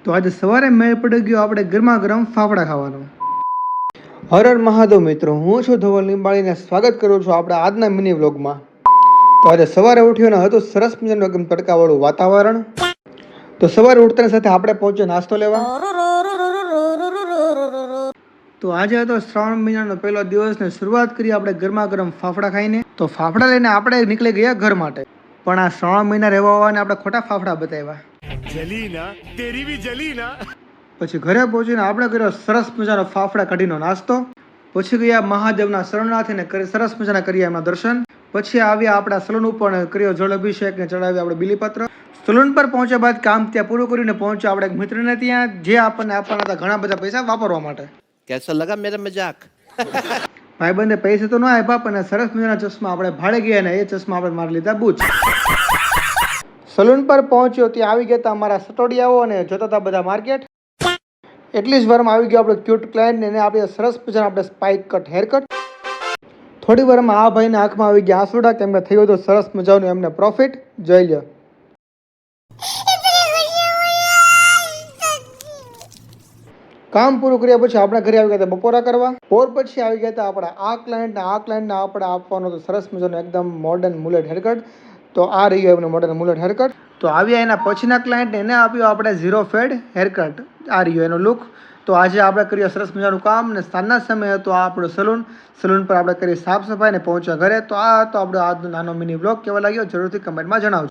તો આજે સવારે મેળ પડી ગયો આપણે ગરમા ગરમ ફાફડા ખાવાનો. હર હર મહાદેવ મિત્રો, હું છું ધવલ લીંબાણીને સ્વાગત કરું છું આપણે આજના મિની વ્લોગમાં. તો આજે સવારે ઉઠ્યો ને હતું સરસ મજાનું એકદમ તડકાવાળું વાતાવરણ. તો સવારે ઉઠતાની સાથે આપણે પહોંચ્યો નાસ્તો લેવા. તો આજે હતો શ્રાવણ મહિનાનો પહેલો દિવસ ને શરૂઆત કરી આપણે ગરમા ગરમ ફાફડા ખાઈને. તો ફાફડા લઈને આપણે નીકળી ગયા ઘર માટે. પણ આ શ્રાવણ મહિના રહેવા હોવાને આપણે ખોટા ફાફડા બતાવ્યા. પછી ઘરે પહોંચીને આપણે કર્યો સરસ મજાનો ફાફડા કઢીનો નાસ્તો. પછી ગયા મહાદેવના શરણનાથીને સરસ મજાના કર્યા એમના દર્શન. પછી આવ્યા આપણા સલૂન ઉપર કર્યો જળ અભિષેક ને ચડાવ્યા આપણે બીલીપત્ર. સલૂન પર પહોંચ્યા બાદ કામ ત્યાં પૂરું કરીને પહોંચ્યા આપણે એક મિત્રને ત્યાં, જે આપણને આપવાના હતા ઘણા બધા પૈસા વાપરવા માટે. कैसा लगा मेरा मजाक? ભાઈબંધે પૈસા તો ન આપ્યા પણ સરસ મજાના ચશ્મા આપણે ભાડે ગયા ને એ ચશ્મા આપણે મારી લીધા બૂચ. સલૂન પર પહોંચ્યો ત્યાં આવી ગયા હતા અમારા સટોડિયાઓ અને જતા હતા બધા માર્કેટ. એટલી જ વારમાં આવી ગયો આપણો ક્યુટ ક્લાયન્ટ ને આપણે સરસ મજાના આપણે સ્પાઇક કટ હેર કટ. થોડી વારમાં આ ભાઈને આંખમાં આવી ગયા આંસુડા, કેમ કે થયું હતું સરસ મજાનું એમને પ્રોફિટ. જોઈ લ્યો. કામ પૂરું કર્યા પછી આપણા ઘરે આવી ગયા હતા બપોરા કરવા. બપોર પછી આવી ગયા હતા આપણા આ ક્લાયન્ટને આપણે આપવાનો તો સરસ મજાનો એકદમ મોડર્ન મુલેટ હેરકટ. તો આ રહ્યું એમનું મોડર્ન મુલેટ હેરકટ. તો આવ્યા એના પછીના ક્લાયન્ટને એને આપ્યો આપણે ઝીરો ફેડ હેરકટ. આ રહ્યો એનો લુક. તો આજે આપણે કર્યું સરસ મજાનું કામ ને સાંજના સમયે હતો આ આપણું સલૂન. સલૂન પર આપણે કરી સાફ સફાઈ ને પહોંચ્યા ઘરે. તો આ હતો આપણો આજનો નાનો મિની બ્લોગ. કેવો લાગ્યો જરૂરથી કમેન્ટમાં જણાવજો.